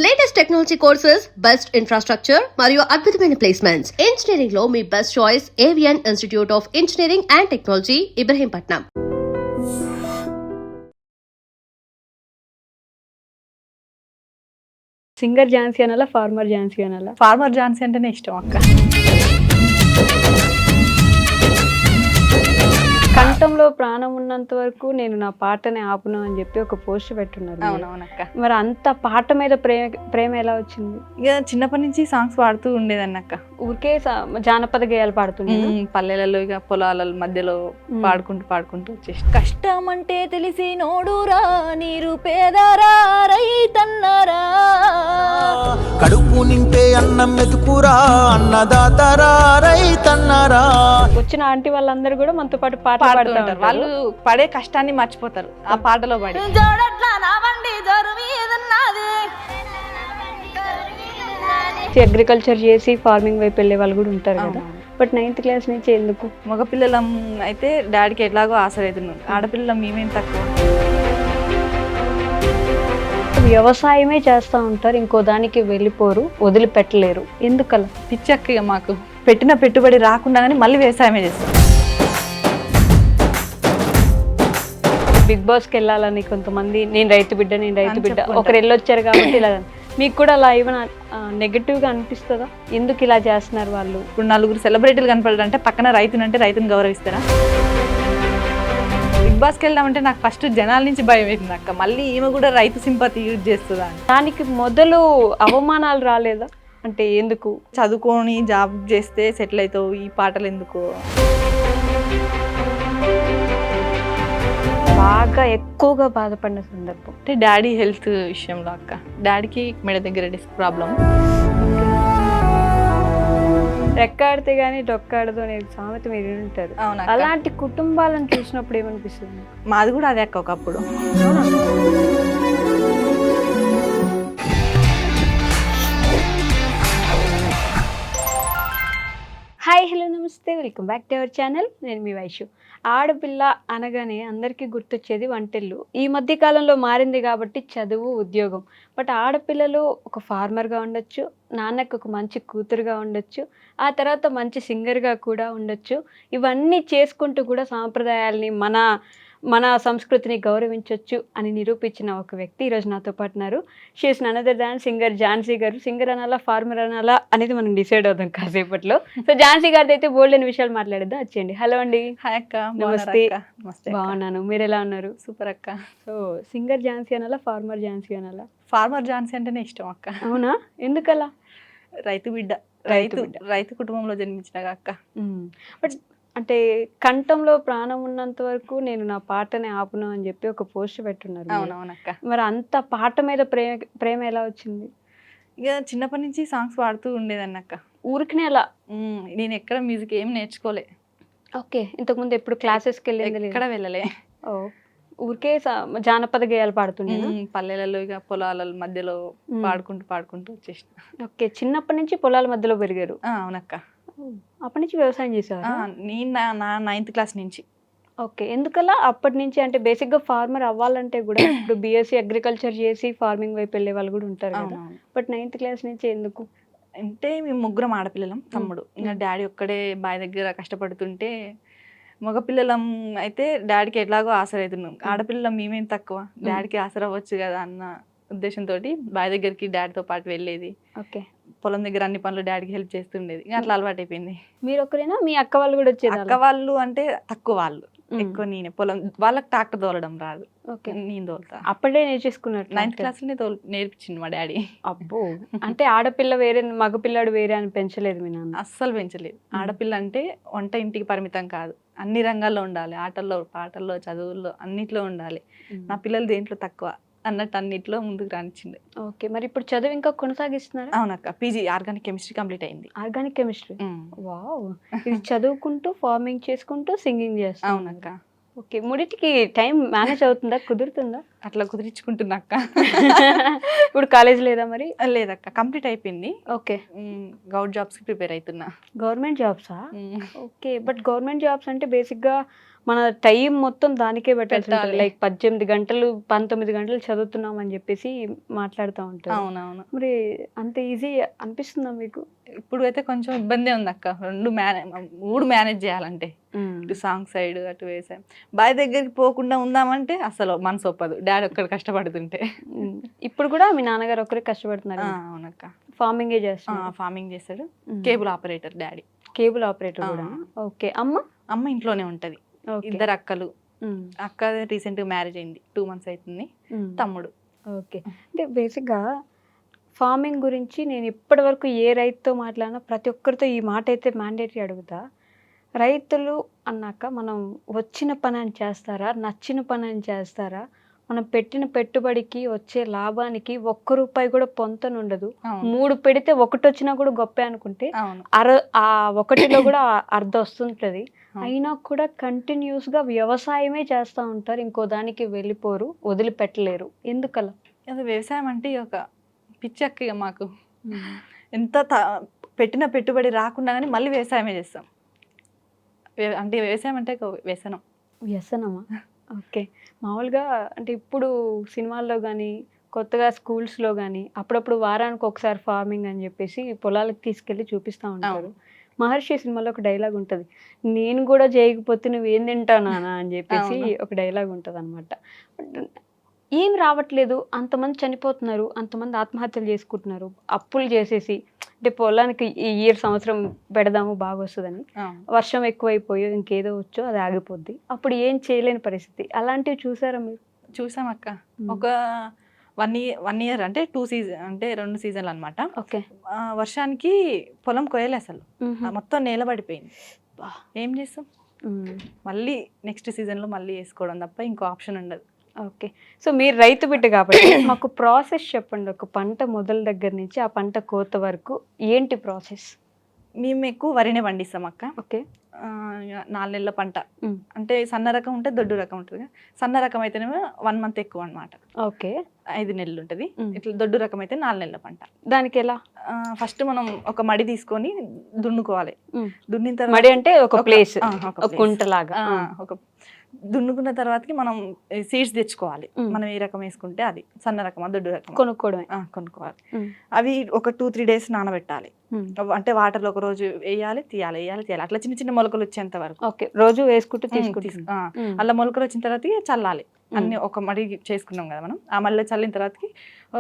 Latest technology courses, best infrastructure మరియు అద్భుతమైన placements. Engineering లో మీ best choice AVN institute of engineering and technology, Ibrahimpatnam. Singer Jhansi అనాలా, farmer Jhansi అనాలా? ఫార్మర్ ఝాన్సీ అంటేనే ఇష్టం అక్క. కంఠంలో ప్రాణం ఉన్నంత వరకు నేను నా పాటని ఆపును అని చెప్పి ఒక పోస్ట్ పెట్టున్నారు. అవునవునక్క. మరి అంత పాట మీద ప్రేమ ఎలా వచ్చింది? ఇక చిన్నప్పటి నుంచి సాంగ్స్ పాడుతూ ఉండేదాన్ని అక్క. ఊరికే జానపద గేయాలు పాడుతుంది. పల్లెలలో ఇక పొలాల మధ్యలో పాడుకుంటూ వచ్చేసి. కష్టం అంటే తెలిసి నోడురా, నీరు పేదరా, రైతన్నరా, కడుపు నింపే అన్నం మెతుకురా, అన్నదాతరా, రైతన్నరా. వచ్చిన ఆంటీ వాళ్ళందరూ కూడా మనతో పాటు పాట పాడుతుంటారు. వాళ్ళు పడే కష్టాన్ని మర్చిపోతారు ఆ పాటలో పడి. అగ్రికల్చర్ చేసి ఫార్మింగ్ వైపు వెళ్ళే వాళ్ళు కూడా ఉంటారు కదా. బట్ 9th క్లాస్ నుంచి ఎందుకు? మగపిల్లలం అయితే డాడీకి ఎట్లాగో ఆశలవుతున్నాం, ఆడపిల్లలం మేమేం తక్కువ. వ్యవసాయమే చేస్తూ ఉంటారు, ఇంకో దానికి వెళ్ళిపోరు, వదిలిపెట్టలేరు. ఎందుకలా? పిచ్చక్క మాకు పెట్టిన పెట్టుబడి రాకుండా కానీ మళ్ళీ వ్యవసాయమే చేస్తాం. బిగ్ బాస్కి వెళ్ళాలని కొంతమంది నేను రైతు బిడ్డ ఒకరు వెళ్ళొచ్చారు కాబట్టి ఇలా. మీకు కూడా అలా ఏమైనా నెగటివ్గా అనిపిస్తుందా? ఎందుకు ఇలా చేస్తున్నారు వాళ్ళు? ఇప్పుడు నలుగురు సెలబ్రిటీలు కనపడారంటే పక్కన రైతుని గౌరవిస్తారా? బిగ్ బాస్కి వెళ్దామంటే నాకు ఫస్ట్ జనాల నుంచి భయం అవుతుంది అక్క. మళ్ళీ ఈమె కూడా రైతు సింపతి యూజ్ చేస్తుందా? దానికి మొదలు అవమానాలు రాలేదా? అంటే ఎందుకు? చదువుకొని జాబ్ చేస్తే సెటిల్ అవుతావు, ఈ పాటలు ఎందుకు? బాగా ఎక్కువగా బాధపడిన సందర్భం అంటే డాడీ హెల్త్ విషయంలో అక్క. డాడీకి మెడ దగ్గర డిస్క్ ప్రాబ్లం. రెక్కాడితే గానీ డొక్కాడదు అనే సామెత మీరు ఉంటారు. అలాంటి కుటుంబాలను చూసినప్పుడు ఏమనిపిస్తుంది? మాది కూడా అదే అక్క ఒకప్పుడు. హాయ్, హలో, నమస్తే, welcome back to our channel. నేను మీ వైషు. ఆడపిల్ల అనగానే అందరికీ గుర్తొచ్చేది వంటలు. ఈ మధ్య కాలంలో మారింది కాబట్టి చదువు, ఉద్యోగం. బట్ ఆడపిల్లలు ఒక ఫార్మర్గా ఉండొచ్చు, నాన్నకు ఒక మంచి కూతురుగా ఉండొచ్చు, ఆ తర్వాత మంచి సింగర్గా కూడా ఉండొచ్చు. ఇవన్నీ చేసుకుంటూ కూడా సాంప్రదాయాల్ని, మన సంస్కృతిని గౌరవించవచ్చు అని నిరూపించిన ఒక వ్యక్తి ఈరోజు నాతో పాటు ఉన్నారు. She is none other than singer Jhansi garu. Singer అనాలా, ఫార్మర్ అనాలా అనేది మనం డిసైడ్ అవుదాం కాసేపట్లో. సో ఝాన్సీ గారితో అయితే బోల్డ్ అని విషయాలు మాట్లాడేద్దాం. వచ్చేయండి. హలో అండి. హాయ్ అక్క. నమస్తే. బాగున్నాను, మీరు ఎలా ఉన్నారు? సూపర్ అక్క. సో సింగర్ ఝాన్సీ అనాలా, ఫార్మర్ ఝాన్సీ అనాలా? ఫార్మర్ ఝాన్సీ అంటేనే ఇష్టం అక్క. అవునా? ఎందుకలా? రైతు బిడ్డ, రైతు కుటుంబంలో జన్మించిన అక్క. బట్ అంటే కంఠంలో ప్రాణం ఉన్నంత వరకు నేను నా పాటని ఆపును అని చెప్పి ఒక పోస్ట్ పెట్టున్నారు. అవునవునక్క. మరి అంత పాట మీద ప్రేమ ఎలా వచ్చింది? ఇక చిన్నప్పటి నుంచి సాంగ్స్ పాడుతూ ఉండేదాన్ని అక్క. ఊరికనే అలా? నేను ఎక్కడ మ్యూజిక్ ఏం నేర్చుకోలే. ఓకే. ఇంతకుముందు ఎప్పుడు క్లాసెస్కి వెళ్ళింది? ఎక్కడ వెళ్ళలే. ఓ, ఊరికే జానపద గేయాలు పాడుతుండే? పల్లెలలో ఇక పొలాల మధ్యలో పాడుకుంటూ వచ్చేసిన. ఓకే. చిన్నప్పటి నుంచి పొలాల మధ్యలో పెరిగారు? అవునక్క. అప్పటి నుంచి వ్యవసాయం చేసేవారు? నేను నా 9th క్లాస్ నుంచి. ఓకే. ఎందుకలా అప్పటి నుంచి? అంటే బేసిక్గా ఫార్మర్ అవ్వాలంటే కూడా ఇప్పుడు బీఎస్సీ అగ్రికల్చర్ చేసి ఫార్మింగ్ వైపు వెళ్ళే వాళ్ళు కూడా ఉంటారు కదా. బట్ 9th క్లాస్ నుంచి ఎందుకు? అంటే మేము ముగ్గురం ఆడపిల్లలం, తమ్ముడు. ఇంకా డాడీ ఒక్కడే బావి దగ్గర కష్టపడుతుంటే, మగపిల్లలం అయితే డాడీకి ఎట్లాగో ఆశలవుతున్నాం, ఆడపిల్లలం మేమేం తక్కువ, డాడీకి ఆశరవ్వచ్చు కదా అన్న ఉద్దేశంతో బావి దగ్గరికి డాడీతో పాటు వెళ్ళేది. ఓకే. పొలం దగ్గర అన్ని పనులు డాడీకి హెల్ప్ చేస్తుండేది. ఇంకా అట్లా అలవాటు అయిపోయింది. మీరు ఒకరేనా? మీ అక్క వాళ్ళు కూడా వచ్చేది? అక్క వాళ్ళు అంటే తక్కువ, వాళ్ళు ఎక్కువ. నేనే పొలం, వాళ్ళకి ట్రాక్టర్ తోలడం రాదు. ఓకే. నేను తోలుతా. అప్పుడే నేర్చేసుకున్నట్టు 9th క్లాస్లోనే నేర్పించింది మా డాడీ. అబ్బో. అంటే ఆడపిల్ల వేరే, మగపిల్లాడు వేరే అని పెంచలేదు మీ నాన్న? అస్సలు పెంచలేదు. ఆడపిల్ల అంటే వంట ఇంటికి పరిమితం కాదు, అన్ని రంగాల్లో ఉండాలి. ఆటల్లో, పాటల్లో, చదువుల్లో, అన్నిట్లో ఉండాలి. నా పిల్లలు దేంట్లో తక్కువ అన్నట్టు అన్నిట్లో ముందుకు రానిచ్చింది. ఓకే. మరి ఇప్పుడు చదువు ఇంకా కొనసాగిస్తున్నారా? అవునక్క. పీజీ ఆర్గానిక్ కెమిస్ట్రీ కంప్లీట్ అయింది. Organic chemistry? వావ్. ఇది చదువుకుంటూ ఫార్మింగ్ చేసుకుంటూ సింగింగ్ చేస్తా? అవునక్క. ఓకే. మూడింటికి టైం మేనేజ్ అవుతుందా? కుదురుతుందా? అట్లా కుదిరించుకుంటున్నా అక్క. ఇప్పుడు కాలేజ్ లేదా మరి? లేదక్క, కంప్లీట్ అయిపోయింది. ఓకే. గవర్నమెంట్ జాబ్స్కి ప్రిపేర్ అవుతున్నా. గవర్నమెంట్ జాబ్సా? ఓకే. బట్ గవర్నమెంట్ జాబ్స్ అంటే బేసిక్గా మన టైం మొత్తం దానికే పెట్టాల్సి ఉంటుంది. పెట్టాలి. లైక్ 18 గంటలు 19 గంటలు చదువుతున్నాం అని చెప్పేసి మాట్లాడుతూ ఉంటారు. అవునవును. మరి అంత ఈజీ అనిపిస్తుందా మీకు? ఇప్పుడు అయితే కొంచెం ఇబ్బందే ఉంది అక్క, మూడు మేనేజ్ చేయాలంటే. ఇటు సాంగ్ సైడ్ అటు వేసాం. బాయ్ దగ్గరికి పోకుండా ఉందామంటే అసలు మనసు ఒప్పదు, డాడీ ఒక్కడు కష్టపడుతుంటే. ఇప్పుడు కూడా మీ నాన్నగారు ఒకరే కష్టపడుతున్నారు? అవునక్క. ఫార్మింగే చేస్తున్నారు? ఫార్మింగ్ చేస్తాడు, cable operator daddy. Cable operator కూడా. ఓకే. అమ్మ ఇంట్లోనే ఉంటది. ఓకే. ఇద్దరు అక్కలు. అక్క రీసెంట్ గా మ్యారేజ్ అయింది, 2 months అవుతుంది. తమ్ముడు. ఓకే. అంటే బేసిక్గా ఫార్మింగ్ గురించి నేను ఇప్పటి వరకు ఏ రైతుతో మాట్లాడినా ప్రతి ఒక్కరితో ఈ మాట అయితే మ్యాండేటరీ అడుగుతా. రైతులు అన్నాక మనం వచ్చిన పని అని చేస్తారా, నచ్చిన పని అని చేస్తారా? మనం పెట్టిన పెట్టుబడికి వచ్చే లాభానికి ₹1 కూడా పొంతనుండదు. 3 పెడితే 1 వచ్చినా కూడా గొప్పే అనుకుంటే ఆ 1లో కూడా అర్ధం వస్తుంటది. అయినా కూడా కంటిన్యూస్గా వ్యవసాయమే చేస్తూ ఉంటారు, ఇంకో దానికి వెళ్ళిపోరు, వదిలిపెట్టలేరు. ఎందుకలా? అది వ్యవసాయం అంటే ఒక పిచ్చి అక్క మాకు. ఎంత పెట్టిన పెట్టుబడి రాకుండా కానీ మళ్ళీ వ్యవసాయమే చేస్తాం. అంటే వ్యవసాయం అంటే ఒక వ్యసనం. వ్యసనమా? ఓకే. మామూలుగా అంటే ఇప్పుడు సినిమాల్లో కానీ కొత్తగా స్కూల్స్లో కానీ అప్పుడప్పుడు వారానికి ఒకసారి ఫార్మింగ్ అని చెప్పేసి పొలాలకు తీసుకెళ్ళి చూపిస్తూ ఉంటారు. మహర్షి సినిమాలో ఒక డైలాగ్ ఉంటుంది, నేను కూడా చేయకపోతే నువ్వేం తింటావు నాన్న అని చెప్పేసి ఒక డైలాగ్ ఉంటుంది అనమాట. ఏం రావట్లేదు, అంతమంది చనిపోతున్నారు, అంతమంది ఆత్మహత్యలు చేసుకుంటున్నారు, అప్పులు చేసేసి. అంటే పొలానికి ఈ సంవత్సరం పెడదాము బాగా వస్తుందని, వర్షం ఎక్కువైపోయో ఇంకేదో వచ్చో అది ఆగిపోద్ది, అప్పుడు ఏం చేయలేని పరిస్థితి. అలాంటివి చూసారా మీరు? చూసాం అక్క. ఒక 1 year అంటే 2 seasons అంటే 2 seasons అనమాట. ఓకే. వర్షానికి పొలం కొయ్యలే అసలు, మొత్తం నేలబడిపోయింది. ఏం చేస్తాం, మళ్ళీ నెక్స్ట్ సీజన్లో మళ్ళీ వేసుకోవడం తప్ప ఇంకో ఆప్షన్ ఉండదు. ఓకే. సో మీరు రైతు బిడ్డ కాబట్టి మాకు ప్రాసెస్ చెప్పండి. ఒక పంట మొదల దగ్గర నుంచి ఆ పంట కోత వరకు ఏంటి ప్రాసెస్? మేము ఎక్కువ వరినే పండిస్తాం అక్క. ఓకే. 4 నెలల పంట. అంటే సన్న రకం ఉంటుంది, దొడ్డు రకం ఉంటుంది. సన్న రకం అయితేనేమో 1 month ఎక్కువ అనమాట. ఓకే. 5 నెలలు ఉంటుంది. ఇట్లా దొడ్డు రకం అయితే 4 నెలల పంట. దానికి ఎలా? ఫస్ట్ మనం ఒక మడి తీసుకొని దున్నుకోవాలి. దున్నిన తర్వాత మడి అంటే ఒక ప్లేస్, ఒక కుంటలాగా. ఒక దున్నుకున్న తర్వాతకి మనం సీడ్స్ తెచ్చుకోవాలి. మనం ఏ రకం వేసుకుంటే అది, సన్న రకమా దొడ్డు రకం కొనుక్కోవడమే. కొనుక్కోవాలి. అవి ఒక 2-3 days నానబెట్టాలి. అంటే వాటర్లో ఒక రోజు వేయాలి, తీయాలి, అట్లా చిన్న చిన్న మొలకలు వచ్చేంత వరకు. ఓకే. రోజు వేసుకుంటూ అలా మొలకలు వచ్చిన తర్వాత చల్లాలి. అన్ని ఒక మడి చేసుకున్నాం కదా మనం, ఆ మళ్ళీ చల్లిన తర్వాతకి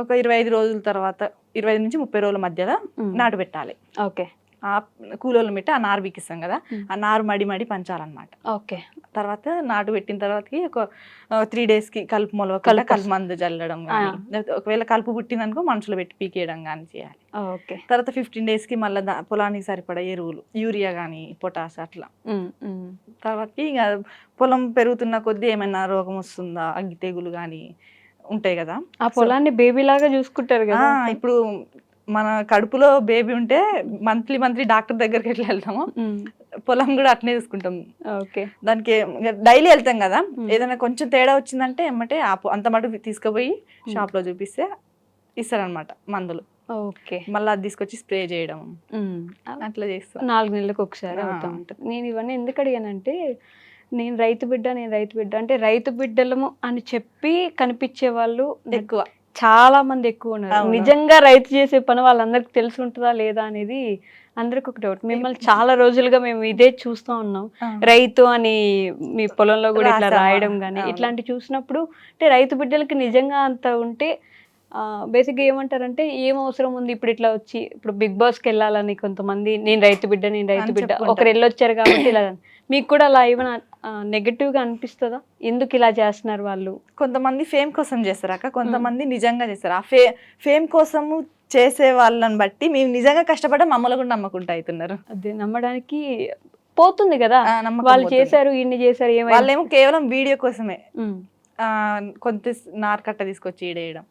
ఒక 25 రోజుల తర్వాత 25 నుంచి 30 రోజుల మధ్యలో నాటు పెట్టాలి. ఓకే. ఆ కూలోళ్ళు పెట్టి ఆ నారు బీకిస్తాం కదా, ఆ నారు మడి పంచాలన్నమాట. ఓకే. తర్వాత నాటు పెట్టిన తర్వాతకి ఒక 3 days కలుపు మొలవకుండా కలుపు మందు చల్లడం కానీ, ఒకవేళ కలుపు పుట్టిందనుకో మనుషులు పెట్టి పీకేయడం కానీ చేయాలి. ఓకే. తర్వాత 15 days మళ్ళీ పొలానికి సరిపడా ఎరువులు, యూరియా కానీ పొటాష్ అట్లా. తర్వాతకి ఇక పొలం పెరుగుతున్న కొద్దీ ఏమైనా రోగం వస్తుందా, అగ్గి తెగులు కానీ ఉంటాయి కదా, ఆ పొలాన్ని బేబీ లాగా చూసుకుంటారు కదా. ఇప్పుడు మన కడుపులో బేబీ ఉంటే మంత్లీ డాక్టర్ దగ్గరికి ఎట్లా వెళ్తామో పొలం కూడా అట్నే చూసుకుంటాం. ఓకే. దానికి డైలీ వెళ్తాం కదా, ఏదైనా కొంచెం తేడా వచ్చిందంటే ఎమ్మటే అంత మటుకు తీసుకుపోయి షాప్ లో చూపిస్తే ఇస్తారనమాట మందులు. ఓకే. మళ్ళీ అది తీసుకొచ్చి స్ప్రే చేయడం అట్లా చేస్తాం. 4 నెలలకు ఒకసారి అవుతా ఉంటుంది. నేను ఇవన్నీ ఎందుకు అడిగానంటే, నేను రైతు బిడ్డ అంటే రైతు బిడ్డలము అని చెప్పి కనిపించే వాళ్ళు ఎక్కువ, చాలా మంది ఎక్కువ ఉన్నారు. నిజంగా రైతు చేసే పని వాళ్ళందరికి తెలిసి ఉంటుందా లేదా అనేది అందరికి ఒక డౌట్. మిమ్మల్ని చాలా రోజులుగా మేము ఇదే చూస్తూ ఉన్నాం, రైతు అని మీ పొలంలో కూడా ఇట్లా రాయడం కానీ ఇట్లాంటివి చూసినప్పుడు, అంటే రైతు బిడ్డలకి నిజంగా అంత ఉంటే బేసిక్గా ఏమంటారంటే ఏం అవసరం ఉంది ఇప్పుడు ఇట్లా వచ్చి, ఇప్పుడు బిగ్ బాస్కి వెళ్ళాలని కొంతమంది నేను రైతు బిడ్డ ఒకరు వెళ్ళొచ్చారు కాబట్టి ఇలా. మీకు కూడా అలా ఏమైనా నెగటివ్గా అనిపిస్తుందా, ఎందుకు ఇలా చేస్తున్నారు వాళ్ళు? కొంతమంది ఫేమ్ కోసం చేస్తారు అక్క, కొంతమంది నిజంగా చేస్తారు. ఆ ఫేమ్ కోసము చేసే వాళ్ళని బట్టి మేము నిజంగా కష్టపడే మమ్మల్ని కూడా నమ్మకుంటా అవుతున్నారు. అదే నమ్మడానికి పోతుంది కదా, వాళ్ళు చేశారు ఇన్ని చేశారు, వాళ్ళేమో కేవలం వీడియో కోసమే కొంత నార్ కట్ట తీసుకొచ్చి ఈడేయడం.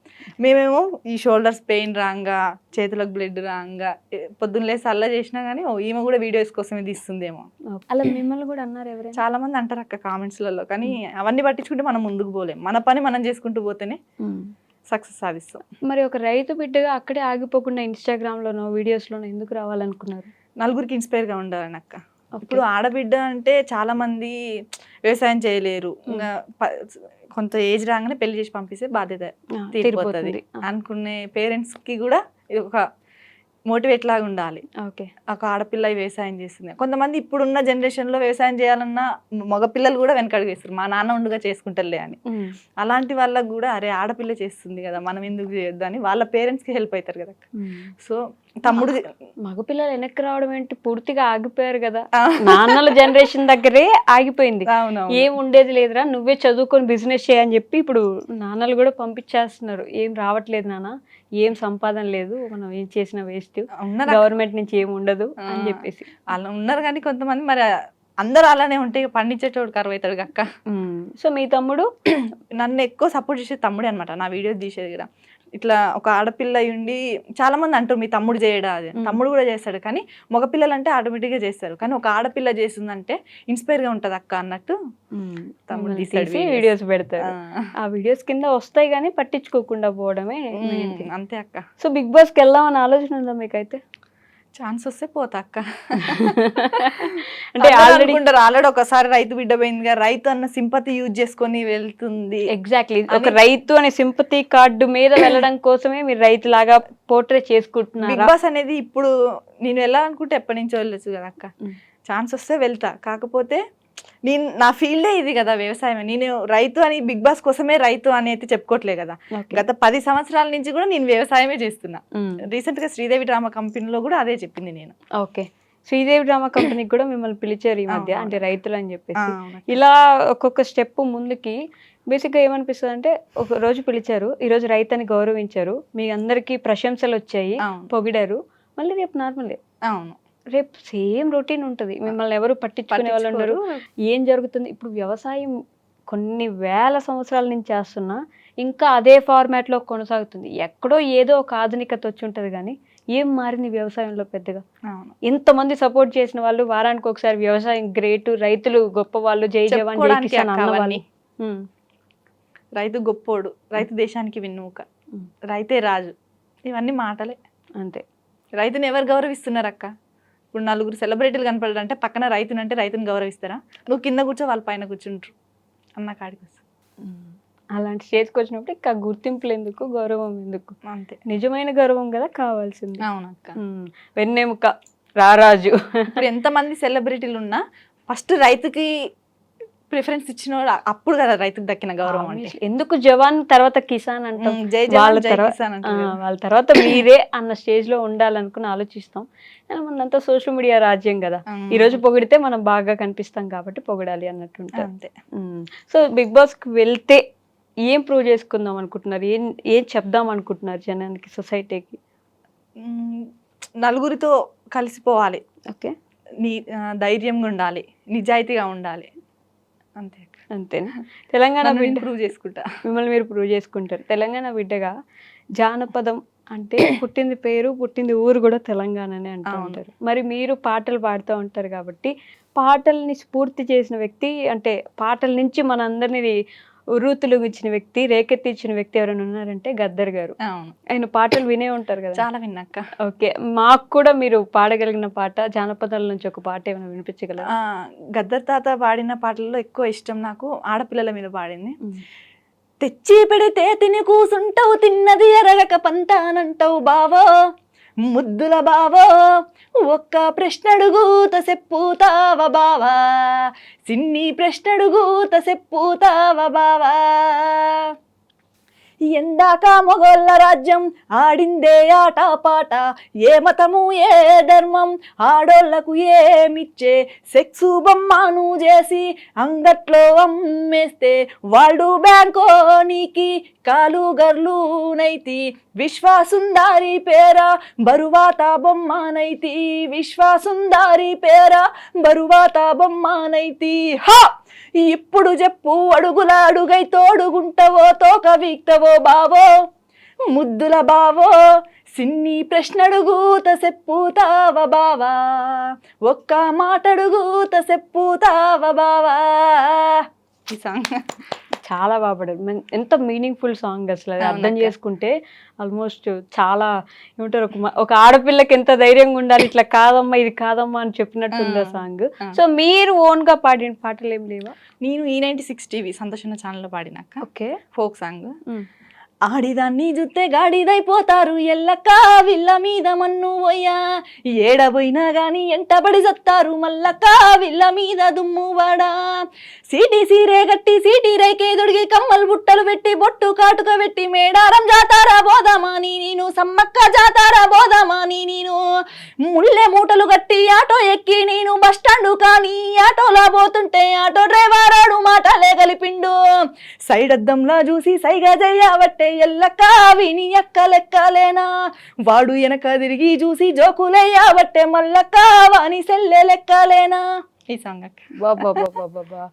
మేమేమో ఈ షోల్డర్స్ పెయిన్ రాంగా, చేతులకు బ్లడ్ రాంగా, పొద్దున్న లేసి అల్లా చేసినా కానీ ఈమె కూడా వీడియోస్ కోసమే తీస్తుందేమో. అలా మిమ్మల్ని కూడా అన్నారు ఎవరైనా? చాలా మంది అంటారు అక్క కామెంట్స్లలో, కానీ అవన్నీ పట్టించుకుంటే మనం ముందుకు పోలేం. మన పని మనం చేసుకుంటూ పోతేనే సక్సెస్ సాధిస్తాం. మరి ఒక రైతు బిడ్డగా అక్కడే ఆగిపోకుండా ఇన్స్టాగ్రామ్లోనో వీడియోస్లోనో ఎందుకు రావాలనుకున్నారు? నలుగురికి ఇన్స్పైర్గా ఉండాలని అక్క. ఇప్పుడు ఆడబిడ్డ అంటే చాలా మంది వ్యవసాయం చేయలేరు, ఇంకా కొంత ఏజ్ రాగానే పెళ్లి చేసి పంపిస్తే బాధ్యత తీరిపోతుంది అనుకునే పేరెంట్స్ కి కూడా ఇది ఒక మోటివేట్ లాగా ఉండాలి. ఓకే, ఒక ఆడపిల్ల వ్యవసాయం చేస్తుంది. కొంతమంది ఇప్పుడున్న జనరేషన్ లో వ్యవసాయం చేయాలన్నా మగపిల్లలు కూడా వెనకడుగు వేస్తారు, మా నాన్న ఉండుగా చేసుకుంటారులే అని. అలాంటి వాళ్ళకు కూడా అరే ఆడపిల్ల చేస్తుంది కదా మనం ఎందుకు చేయొద్దు అని వాళ్ళ పేరెంట్స్ కి హెల్ప్ అవుతారు కదా. సో తమ్ముడు మగపిల్లలు వెనక్కి రావడం ఏంటి, పూర్తిగా ఆగిపోయారు కదా, నాన్నల జనరేషన్ దగ్గరే ఆగిపోయింది. ఏం ఉండేది లేదురా, నువ్వే చదువుకొని బిజినెస్ చేయని చెప్పి ఇప్పుడు నాన్నలు కూడా పంపించేస్తున్నారు. ఏం రావట్లేదు నాన్న, ఏం సంపాదన లేదు, మనం ఏం చేసినా వేస్ట్, గవర్నమెంట్ నుంచి ఏం ఉండదు అని చెప్పేసి అలా ఉన్నారు. కానీ కొంతమంది మరి అందరూ అలానే ఉంటే పండించేటోడు కరువు అవుతాడు అక్క. సో మీ తమ్ముడు నన్ను ఎక్కువ సపోర్ట్ చేసే తమ్ముడే అనమాట, నా వీడియోస్ తీసేది కూడా. ఇట్లా ఒక ఆడపిల్ల ఉండి చాలా మంది అంటారు మీ తమ్ముడు చేయడా అది, తమ్ముడు కూడా చేస్తాడు, కానీ మగపిల్లలు అంటే ఆటోమేటిక్గా చేస్తారు, కానీ ఒక ఆడపిల్ల చేస్తుందంటే ఇన్స్పైర్ గా ఉంటది అక్క అన్నట్టు తమ్ముడు తీసి వీడియోస్ పెడతారు. ఆ వీడియోస్ కింద వస్తాయి కానీ పట్టించుకోకుండా పోవడమే అంతే అక్క. సో బిగ్ బాస్ కి వెళ్దామని ఆలోచన ఉందా మీకైతే? ఛాన్స్ వస్తే పోతా అక్క. అంటే ఆల్రెడీ ఒకసారి రైతు బిడ్డ పోయిందిగా, రైతు అన్న సింపతి యూజ్ చేసుకొని వెళ్తుంది. ఎగ్జాక్ట్లీ, ఒక రైతు అనే సింపతి కార్డు మీద వెళ్ళడం కోసమే మీరు రైతు లాగా పోర్ట్రే చేసుకుంటున్నారు. బిగ్ బాస్ అనేది ఇప్పుడు నేను వెళ్ళాలనుకుంటే ఎప్పటి నుంచో వెళ్ళొచ్చు కదా అక్క. ఛాన్స్ వస్తే వెళ్తా, కాకపోతే నేను నా ఫీల్డే ఇది కదా వ్యవసాయం. నేను రైతు అని బిగ్ బాస్ కోసమే రైతు అని అయితే చెప్పుకోవట్లే కదా. గత 10 సంవత్సరాల నుంచి కూడా నేను వ్యవసాయమే చేస్తున్నా. రీసెంట్ గా శ్రీదేవి డ్రామా కంపెనీలో కూడా అదే చెప్పింది నేను. ఓకే, శ్రీదేవి డ్రామా కంపెనీకి కూడా మిమ్మల్ని పిలిచారు ఈ మధ్య, అంటే రైతులు అని చెప్పేసి. ఇలా ఒక్కొక్క స్టెప్ ముందుకి బేసిక్గా ఏమనిపిస్తుంది అంటే, ఒక రోజు పిలిచారు, ఈ రోజు రైతుని గౌరవించారు, మీ అందరికి ప్రశంసలు వచ్చాయి, పొగిడారు, మళ్ళీ రేపు నార్మలే. అవును, రేపు సేమ్ రొటీన్ ఉంటుంది, మిమ్మల్ని ఎవరు పట్టించుకునే వాళ్ళు ఉండరు. ఏం జరుగుతుంది ఇప్పుడు, వ్యవసాయం కొన్ని వేల సంవత్సరాల నుంచి చేస్తున్నా ఇంకా అదే ఫార్మాట్లో కొనసాగుతుంది. ఎక్కడో ఏదో ఒక ఆధునికత వచ్చి ఉంటుంది, కానీ ఏం మారింది వ్యవసాయంలో పెద్దగా? ఇంతమంది సపోర్ట్ చేసిన వాళ్ళు, వారానికి ఒకసారి వ్యవసాయం గ్రేట్, రైతులు గొప్ప వాళ్ళు, జై జవాన్ జై కిసాన్ అన్నవాళ్ళు. రైతు గొప్పోడు, రైతు దేశానికి వెన్నెముక, రైతే రాజు, ఇవన్నీ మాటలే అంతే. రైతుని ఎవరు గౌరవిస్తున్నారు అక్క? ఇప్పుడు నలుగురు సెలబ్రిటీలు కనపడాలంటే పక్కన రైతునంటే రైతుని గౌరవిస్తారా? నువ్వు కింద కూర్చో, వాళ్ళ పైన కూర్చుంటారు అన్న కాడికి వస్తా. అలాంటి స్టేజ్కి వచ్చినప్పుడు ఇంకా గుర్తింపులు ఎందుకు, గౌరవం ఎందుకు? అంతే, నిజమైన గౌరవం కదా కావాల్సింది. అవునక్క, వెన్నెముక రారాజు. ఇప్పుడు ఎంతమంది సెలబ్రిటీలు ఉన్నా ఫస్ట్ రైతుకి ప్రిఫరెన్స్ ఇచ్చిన అప్పుడు కదా రైతుకు దక్కిన గౌరవం. అంటే ఎందుకు జవాన్ తర్వాత కిసాన్ అంటాం, వాళ్ళ తర్వాత మీరే అన్న స్టేజ్ లో ఉండాలనుకుని ఆలోచిస్తాం. మనంతా సోషల్ మీడియా రాజ్యం కదా, ఈ రోజు పొగిడితే మనం బాగా కనిపిస్తాం కాబట్టి పొగడాలి అన్నట్టు ఉంటుంది. సో బిగ్ బాస్ కి వెళ్తే ఏం ప్రూవ్ చేసుకుందాం అనుకుంటున్నారు, ఏం చెప్దాం అనుకుంటున్నారు జనానికి, సొసైటీకి? నలుగురితో కలిసిపోవాలి, ఓకే, ధైర్యంగా ఉండాలి, నిజాయితీగా ఉండాలి, అంతే. అంతేనా? తెలంగాణ బిడ్డ ప్రూవ్ చేసుకుంటా, మిమ్మల్ని మీరు ప్రూవ్ చేసుకుంటారు. తెలంగాణ బిడ్డగా జానపదం అంటే పుట్టింది పేరు, పుట్టింది ఊరు కూడా తెలంగాణనే అంటూ ఉంటారు. మరి మీరు పాటలు పాడుతూ ఉంటారు కాబట్టి, పాటల్ని స్ఫూర్తి చేసిన వ్యక్తి, అంటే పాటల నుంచి మనందరినీ ఉర్రూతులు ఇచ్చిన వ్యక్తి, రేకెత్తిచ్చిన వ్యక్తి ఎవరైనా ఉన్నారంటే గద్దర్ గారు. ఆయన పాటలు వినే ఉంటారు కదా? చాలా విన్నాక. ఓకే, మాకు కూడా మీరు పాడగలిగిన పాట, జానపదాల నుంచి ఒక పాట ఏమైనా వినిపించగలరా? గద్దర్ తాత పాడిన పాటల్లో ఎక్కువ ఇష్టం నాకు ఆడపిల్లల మీద పాడింది. తెచ్చి పెడితే తిని కూసుంటావు, తిన్నది ఎరగక పంతానంటావు బావో, ముద్దుల బావో, ఒక్క ప్రశ్నడుగుత చెప్పుతావ బావా, సిన్ని ప్రశ్నడుగుత చెప్పుతావ బావా. ఎందాక మొగోళ్ళ రాజ్యం ఆడిందే ఆట పాట, ఏ మతము ఏ ధర్మం ఆడోళ్లకు ఏమిచ్చే, సెక్సు బొమ్మను చేసి అంగట్లో అమ్మేస్తే వాళ్ళు బ్యాంకోనికి కాలు గర్లునైతి, విశ్వాసుందారి పేర బరువాత బొమ్మనైతి, విశ్వాసుందారి పేర బరువాత బొమ్మనైతి. హా, ఇప్పుడు చెప్పు అడుగుల అడుగై తోడుగుంటవో తోక వీక్తవో బావో, ముద్దుల బావో, సిన్ని ప్రశ్నడుగుత చెప్పుతావ బావా, ఒక్క మాటడుగుత చెప్పుతావ బావా. ఈ సాంగ్ చాలా బాగా పాడారు. ఎంత మీనింగ్ఫుల్ సాంగ్ అసలు, అది అర్థం చేసుకుంటే ఆల్మోస్ట్ చాలా ఏమంటారు, ఒక ఆడపిల్లకి ఎంత ధైర్యంగా ఉండాలి, ఇట్లా కాదమ్మా ఇది కాదమ్మా అని చెప్పినట్టు ఉంది ఆ సాంగ్. సో మీరు ఓన్ గా పాడిన పాటలు ఏం లేవా? నేను E96 టీవీ సంతోషణ ఛానల్లో పాడినాక ఓకే, ఫోక్ సాంగ్. ఆడిదాన్ని జుత్తే గాడిదైపోతారు ఎల్లక్క విల్ల మీద మన్ను పోయా, ఏడబోయినా గాని ఎంటబడి జత్తారు మల్లక్క విల్ల మీద దుమ్ము వాడా, సీటీ సీరే గట్టి సీటీ రైకే దొడిగి కమ్మలు బుట్టలు పెట్టి బొట్టు కాటుక పెట్టి మేడారం జాతారా బోదామాని నేను సమ్మక్క జాతారా బోదామాని నేను, ముళ్ళె మూటలు గట్టి ఆటో ఎక్కి నేను బస్టాండు కానీ ఆటోలా పోతుంటే ఆటో డ్రైవర్ ఆడు మాటలే కలిపిండు, సైడ్ అద్దంలా చూసి సైగా చెయ్యబట్టే ఎల్లక్క విని ఎక్క లెక్కలేనా, వాడు వెనక తిరిగి చూసి జోకులయ్యాబట్టే మల్లక్క వాని సెల్లె లెక్కలేనా. ఈ సాంగ్ బాబా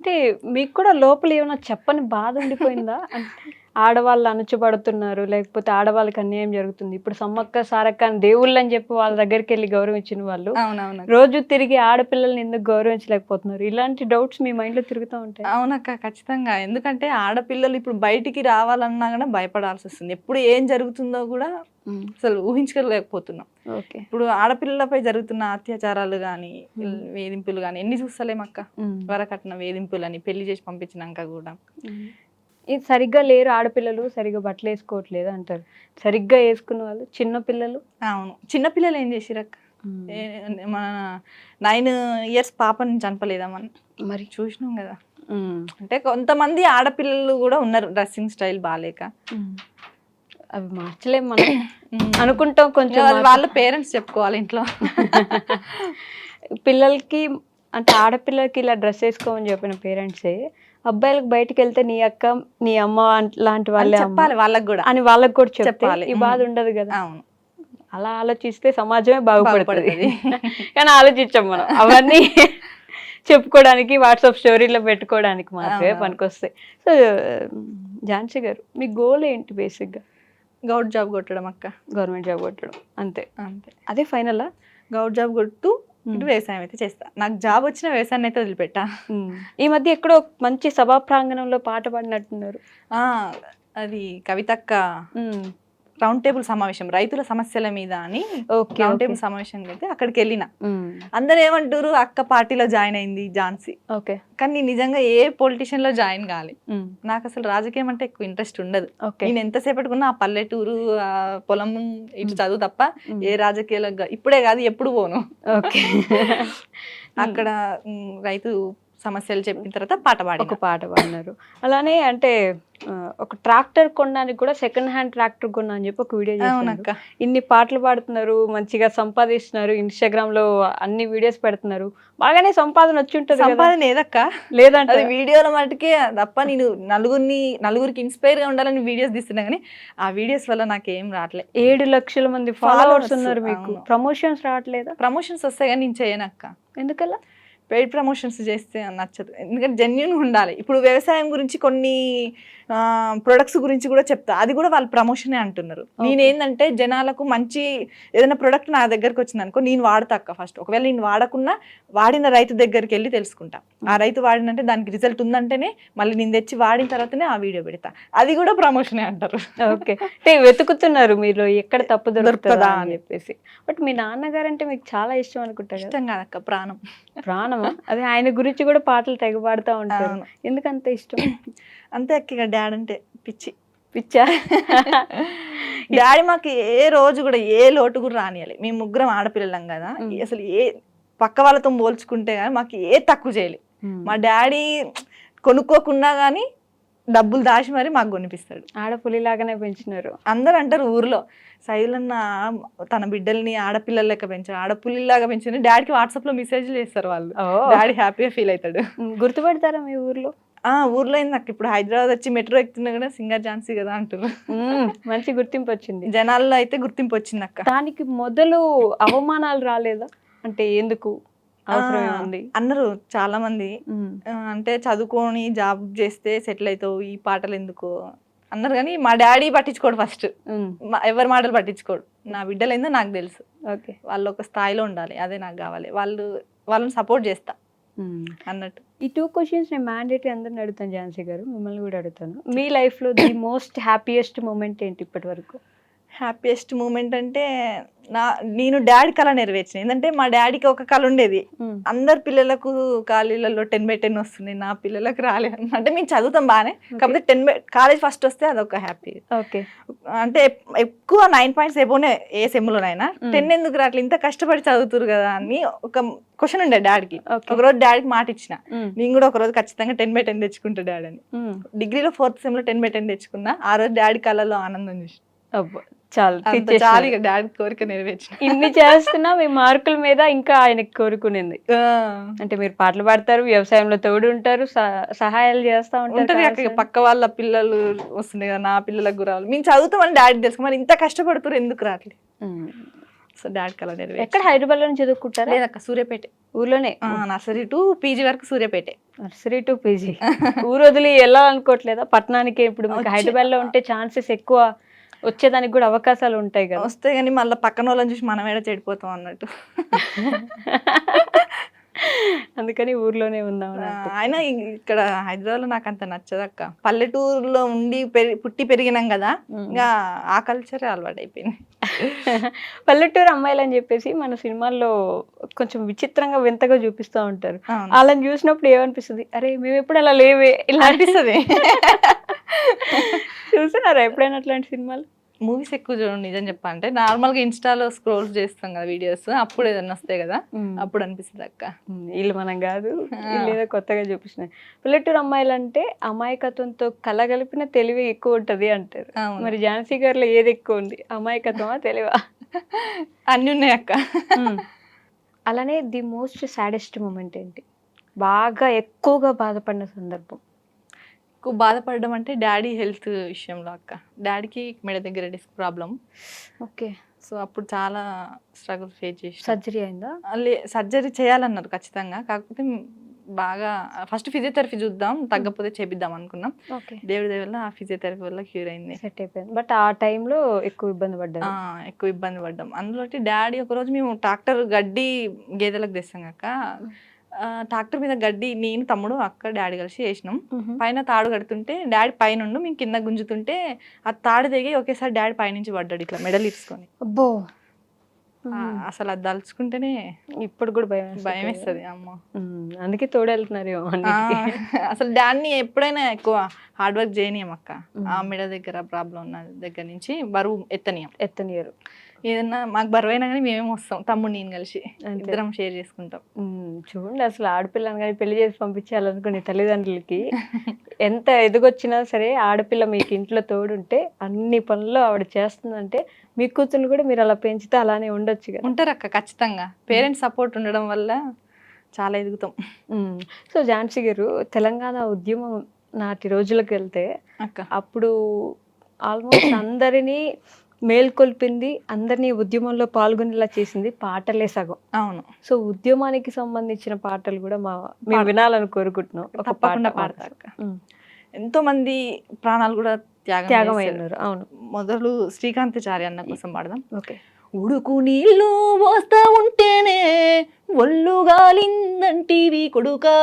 అంటే మీకు కూడా లోపల ఏమైనా చెప్పని బాధ ఉండిపోయిందా? అంటే ఆడవాళ్ళు అణచబడుతున్నారు, లేకపోతే ఆడవాళ్ళకి అన్యాయం జరుగుతుంది, ఇప్పుడు సమ్మక్క సారక్క అని దేవుళ్ళు అని చెప్పి వాళ్ళ దగ్గరికి వెళ్ళి గౌరవించిన వాళ్ళు రోజు తిరిగి ఆడపిల్లల్ని ఎందుకు గౌరవించలేకపోతున్నారు, ఇలాంటి డౌట్స్ మీ మైండ్ లో తిరుగుతూ ఉంటాయి? అవునక్క, ఖచ్చితంగా. ఎందుకంటే ఆడపిల్లలు ఇప్పుడు బయటికి రావాలన్నా కూడా భయపడాల్సి వస్తుంది. ఎప్పుడు ఏం జరుగుతుందో కూడా అసలు ఊహించుకోలేకపోతున్నాం. ఇప్పుడు ఆడపిల్లలపై జరుగుతున్న అత్యాచారాలు కానీ వేధింపులు కానీ ఎన్ని చూస్తలేమక్క. వరకట్న వేధింపులు అని పెళ్లి చేసి పంపించినాక కూడా ఇది సరిగ్గా లేరు, ఆడపిల్లలు సరిగ్గా బట్టలు వేసుకోవట్లేదు అంటారు. సరిగ్గా వేసుకున్న వాళ్ళు చిన్నపిల్లలు. అవును, చిన్నపిల్లలు ఏం చేసిరక్క, మన 9 years పాపని చంపలేదా మనం, మరి చూసినాం కదా. అంటే కొంతమంది ఆడపిల్లలు కూడా ఉన్నారు డ్రెస్సింగ్ స్టైల్ బాగాలేక, అవి మార్చలేం మనం అనుకుంటాం. కొంచెం వాళ్ళ పేరెంట్స్ చెప్పుకోవాలి ఇంట్లో. పిల్లలకి అంటే ఆడపిల్లలకి ఇలా డ్రెస్ వేసుకోమని చెప్పిన పేరెంట్సే అబ్బాయిలకు బయటకు వెళ్తే నీ అక్క నీ అమ్మ లాంటి వాళ్ళే చెప్పాలి వాళ్ళకి కూడా అని వాళ్ళకి కూడా చెప్పాలి. ఈ బాధ ఉండదు కదా. అవును, అలా ఆలోచిస్తే సమాజమే బాగుపడుతుంది. కానీ ఆలోచించాం మనం అవన్నీ చెప్పుకోవడానికి, వాట్సాప్ స్టోరీలో పెట్టుకోవడానికి మాత్రమే పనికొస్తాయి. సో ఝాన్సీ గారు, మీ గోల్ ఏంటి? బేసిక్గా గవర్నమెంట్ జాబ్ కొట్టడం అక్క. గవర్నమెంట్ జాబ్ కొట్టడం అంతే అంతే, అదే ఫైనలా? గవర్నమెంట్ జాబ్ కొట్టు ఇటు వ్యవసాయం అయితే చేస్తా. నాకు జాబ్ వచ్చిన వ్యవసాయాన్ని అయితే వదిలిపెట్టా. ఈ మధ్య ఎక్కడో మంచి సభా ప్రాంగణంలో పాట పాడినట్టున్నారు. అది కవితక్క రౌండ్ టేబుల్ సమావేశం రైతుల సమస్యల మీద అని రౌండ్ టేబుల్ సమావేశం అయితే అక్కడికి వెళ్ళిన. అందరు ఏమంటారు, అక్క పార్టీలో జాయిన్ అయింది ఝాన్సీ. కానీ నిజంగా ఏ పొలిటీషియన్ లో జాయిన్ కావాలి. నాకు అసలు రాజకీయం అంటే ఎక్కువ ఇంట్రెస్ట్ ఉండదు. నేను ఎంతసేపటికున్నా ఆ పల్లెటూరు, ఆ పొలం, ఇటు చదువు తప్ప ఏ రాజకీయాలు ఇప్పుడే కాదు ఎప్పుడు పోను. అక్కడ రైతు సమస్యలు చెప్పిన తర్వాత ఒక పాట పాడినారు. అలానే అంటే ఒక ట్రాక్టర్ కొనడానికి కూడా సెకండ్ హ్యాండ్ ట్రాక్టర్ కొన్నా అని చెప్పి ఒక వీడియో చేశారు. ఇన్ని పాటలు పాడుతున్నారు, మంచిగా సంపాదిస్తున్నారు, ఇన్స్టాగ్రామ్ లో అన్ని వీడియోస్ పెడుతున్నారు, బాగానే సంపాదన వచ్చి ఉంటుంది. సంపాదన ఏదక్క లేదంటే వీడియోల మటుకే తప్ప. నేను నలుగురికి ఇన్స్పైర్ గా ఉండాలని వీడియోస్ తీస్తున్నా కానీ ఆ వీడియోస్ వల్ల నాకేం రావట్లేదు. 7 లక్షల మంది ఫాలోవర్స్ ఉన్నారు మీకు. ప్రమోషన్స్ రావట్లేదా? ప్రమోషన్స్ వస్తాయి కానీ నేను చేయనక్క. ఎందుకలా? పెయిడ్ ప్రమోషన్స్ చేస్తే నచ్చదు. ఎందుకంటే జెన్యున్గా ఉండాలి. ఇప్పుడు వ్యవసాయం గురించి కొన్ని ప్రొడక్ట్స్ గురించి కూడా చెప్తా, అది కూడా వాళ్ళు ప్రమోషనే అంటున్నారు. నేనేందంటే జనాలకు మంచి ఏదైనా ప్రొడక్ట్ నా దగ్గరకు వచ్చింది అనుకో, నేను వాడతా అక్క ఫస్ట్. ఒకవేళ నేను వాడకున్నా వాడిన రైతు దగ్గరికి వెళ్ళి తెలుసుకుంటా. ఆ రైతు వాడినంటే దానికి రిజల్ట్ ఉందంటేనే మళ్ళీ నేను తెచ్చి వాడిన తర్వాతనే ఆ వీడియో పెడతా. అది కూడా ప్రమోషనే అంటారు. ఓకే, అంటే వెతుకుతున్నారు మీరు ఎక్కడ తప్పు దొరుకుతుందా అని చెప్పేసి. బట్ మీ నాన్నగారు అంటే మీకు చాలా ఇష్టం అనుకుంటా. ఇష్టం కాదక్క, ప్రాణం. ప్రాణమా? అదే ఆయన గురించి కూడా పాటలు తెగ పాడుతూ ఉంటారు. ఎందుకంత ఇష్టం? అంతే అక్క, డాడీ అంటే పిచ్చా. డాడీ మాకు ఏ రోజు కూడా ఏ లోటు కూడా రానియాలి. మేము ముగ్గురం ఆడపిల్లలం కదా, అసలు ఏ పక్క వాళ్ళతో పోల్చుకుంటే కానీ మాకు ఏ తక్కువ చేయాలి. మా డాడీ కొనుక్కోకున్నా కానీ డబ్బులు దాచి మరి మాకు కొనిపిస్తాడు. ఆడపులిలాగానే పెంచినారు. అందరూ అంటారు ఊర్లో, సైలన్న తన బిడ్డల్ని ఆడపిల్లల లెక్క పెంచారు, ఆడపుల్లిలాగా పెంచారు. డాడీకి వాట్సాప్ లో మెసేజ్లు చేస్తారు వాళ్ళు. డాడీ హ్యాపీగా ఫీల్ అవుతాడు. గుర్తుపడతారా మీ ఊర్లో? ఊర్లో అయింది నాకు. ఇప్పుడు హైదరాబాద్ వచ్చి మెట్రో ఎక్కుతున్నా కూడా సింగర్ ఝాన్సీ కదా అంటారు. మంచి గుర్తింపు వచ్చింది, జనాల్లో అయితే గుర్తింపు వచ్చింది అక్క. దానికి మొదలు అవమానాలు రాలేదా? అంటే ఎందుకు అన్నారు చాలా మంది. అంటే చదువుకొని జాబ్ చేస్తే సెటిల్ అవుతావు, ఈ పాటలు ఎందుకు అన్నారు. కానీ మా డాడీ పట్టించుకోడు, ఫస్ట్ ఎవరి మాటలు పట్టించుకోడు. నా బిడ్డలేందో నాకు తెలుసు. వాళ్ళు ఒక స్థాయిలో ఉండాలి, అదే నాకు కావాలి, వాళ్ళని సపోర్ట్ చేస్తా అన్నట్టు. ఈ 2 క్వశ్చన్స్ నేను మ్యాండేటరీ అందరిని అడుగుతాను ఝాన్సీ గారు, మిమ్మల్ని కూడా అడుగుతాను. మీ లైఫ్లో ది మోస్ట్ హ్యాపీయెస్ట్ మూమెంట్ ఏంటి ఇప్పటి వరకు? హ్యాపీయెస్ట్ మూమెంట్ అంటే నేను డాడీ కళ నెరవేర్చిన. ఏంటంటే మా డాడీకి ఒక కళ ఉండేది, అందరు పిల్లలకు కాలేజీలలో 10/10 వస్తుంది, నా పిల్లలకు రాలేదు. అంటే మేము చదువుతాం బాగానే, కాకపోతే 10 కాలేజ్ ఫస్ట్ వస్తే అదొక హ్యాపీ. ఓకే, అంటే ఎక్కువ 9 పాయింట్స్ ఎబోనే ఏ సెమ్లోనైనా 10 ఎందుకు రావట్లేదు, ఇంత కష్టపడి చదువుతురు కదా అని ఒక క్వశ్చన్ ఉండే డాడీకి. ఒకరోజు డాడీకి మాట ఇచ్చిన, నేను కూడా ఒకరోజు ఖచ్చితంగా 10/10 తెచ్చుకుంటా డాడీ అని. డిగ్రీలో 4th సెమ్లో 10/10 తెచ్చుకున్నా. ఆ రోజు డాడీ కళలో ఆనందం చూసి చాలా డాడీ కోరిక నెరవేర్చిన. ఇన్ని చేస్తున్నా మీ మార్కుల మీద ఇంకా ఆయనకి కోరుకునేది. అంటే మీరు పాటలు పాడతారు, వ్యవసాయంలో తోడు ఉంటారు, సహాయాలు చేస్తా ఉంటారు. పక్క వాళ్ళ పిల్లలు వస్తున్నాయి కదా, నా పిల్లలకు రావాలి, మేము చదువుతామని డాడీ తెలుసు, మరి ఇంత కష్టపడుతున్నారు ఎందుకు రావట్లేదు. సో డాడీ కళ నెరవేర్చిన. ఎక్కడ హైదరాబాద్ లో చదువుకుంటారా? లేదక్క, సూర్యాపేట ఊర్లోనే. నర్సరీ టు పీజీ వరకు సూర్యాపేట. Nursery to PG. ఊరు వదిలి వెళ్ళాలనుకోవట్లేదా పట్టణానికి? ఇప్పుడు మీకు హైదరాబాద్ లో ఉంటే ఛాన్సెస్ ఎక్కువ, వచ్చేదానికి కూడా అవకాశాలు ఉంటాయి కదా. వస్తాయి కానీ మళ్ళీ పక్కన వాళ్ళని చూసి మనం ఏడ చెడిపోతాం అన్నట్టు. అందుకని ఊర్లోనే ఉందాం. ఆయన ఇక్కడ హైదరాబాద్ లో నాకు అంత నచ్చదక్క. పల్లెటూరులో ఉండి పుట్టి పెరిగినాం కదా, ఇంకా ఆ కల్చరే అలవాటు అయిపోయింది. పల్లెటూరు అమ్మాయిలు అని చెప్పేసి మన సినిమాల్లో కొంచెం విచిత్రంగా వింతగా చూపిస్తూ ఉంటారు. వాళ్ళని చూసినప్పుడు ఏమనిపిస్తుంది, అరే మేము ఎప్పుడు అలా లేవే ఇలా అనిపిస్తుంది. చూస్తున్నారా ఎప్పుడైనా అట్లాంటి సినిమాలు? మూవీస్ ఎక్కువ చూడండి నిజం చెప్పాలంటే. నార్మల్ గా ఇన్స్టాలో స్క్రోల్స్ చేస్తాం కదా వీడియోస్, అప్పుడు ఏదన్నా వస్తాయి కదా, అప్పుడు అనిపిస్తుంది అక్క వీళ్ళు మనం కాదు, వీళ్ళు ఏదో కొత్తగా చూపిస్తున్నాయి. పల్లెటూరు అమ్మాయిలు అంటే అమాయకత్వంతో కలగలిపిన తెలివి ఎక్కువ ఉంటది అంటారు. మరి ఝాన్సీ గారిలో ఏది ఎక్కువ ఉంది, అమాయకత్వమా తెలివా? అన్ని ఉన్నాయి అక్క. అలానే ది మోస్ట్ సాడెస్ట్ మూమెంట్ ఏంటి, బాగా ఎక్కువగా బాధపడిన సందర్భం? ఎక్కువ బాధపడడం అంటే డాడీ హెల్త్ విషయంలో అక్క. డాడీకి మెడ దగ్గర డిస్క్ ప్రాబ్లం. ఓకే. సో అప్పుడు చాలా స్ట్రగుల్ ఫేస్ చేసి. సర్జరీ అయిందా? సర్జరీ చేయాలన్నారు ఖచ్చితంగా, కాకపోతే బాగా ఫస్ట్ ఫిజియోథెరపీ చూద్దాం, తగ్గకపోతే చేపిద్దాం అనుకున్నాం. దేవుడి దయ వల్ల ఆ ఫిజియోథెరపీ వల్ల క్యూర్ అయింది, సెట్ అయిపోయింది. బట్ ఆ టైంలో ఎక్కువ ఇబ్బంది పడ్డాం. అందులో డాడీ ఒకరోజు మేము ట్రాక్టర్ గడ్డి గేదెలకు తెస్తాం అక్క, ట్రాక్టర్ మీద గడ్డి నేను తమ్ముడు అక్క డాడీ కలిసి వేసినాం. పైన తాడు కడుతుంటే డాడీ పైన మేము కింద గుంజుతుంటే ఆ తాడు దిగి ఒకేసారి డాడీ పైనుంచి పడ్డాడు ఇట్లా మెడల్ ఇచ్చుకొని. అబ్బో, అసలు అది దలుచుకుంటేనే ఇప్పుడు కూడా భయం వేస్తుంది అమ్మ. అందుకే తోడెళ్తున్నారు. అసలు డాడీని ఎప్పుడైనా ఎక్కువ హార్డ్ వర్క్ చేయనీయం అక్క. ఆ మెడ దగ్గర ప్రాబ్లం ఉన్న దగ్గర నుంచి బరువు ఎత్తనీయరు. ఏదన్నా మాకు బరువైనా కానీ మేమేమి వస్తాం, తమ్ముడు నేను కలిసి ఇద్దరం షేర్ చేసుకుంటాం. చూడండి, అసలు ఆడపిల్లని కానీ పెళ్లి చేసి పంపించాలనుకునే తల్లిదండ్రులకి ఎంత ఎదుగొచ్చినా సరే ఆడపిల్ల మీకు ఇంట్లో తోడుంటే అన్ని పనులు ఆవిడ చేస్తుందంటే మీ కూతురు కూడా మీరు అలా పెంచితే అలానే ఉండొచ్చు కదా. ఉంటారు అక్క ఖచ్చితంగా, పేరెంట్స్ సపోర్ట్ ఉండడం వల్ల చాలా ఎదుగుతాం. సో ఝాన్సీ గారు, తెలంగాణ ఉద్యమం నాటి రోజులకు వెళ్తే అక్క అప్పుడు ఆల్మోస్ట్ అందరినీ మేల్కొల్పింది, అందరినీ ఉద్యమంలో పాల్గొనేలా చేసింది పాటలే సగం. అవును. సో ఉద్యమానికి సంబంధించిన పాటలు కూడా మేము వినాలని కోరుకుంటున్నాం. తప్పకుండా పాడతా. ఎంతో మంది ప్రాణాలు కూడా త్యాగం అయినారు. అవును. మొదలు శ్రీకాంతాచారి అన్న కోసం పాడదాం. ఓకే. ఉడుకు నీళ్ళు పోస్తా ఉంటేనే ఒళ్ళు గాలిందంటివి కొడుకా,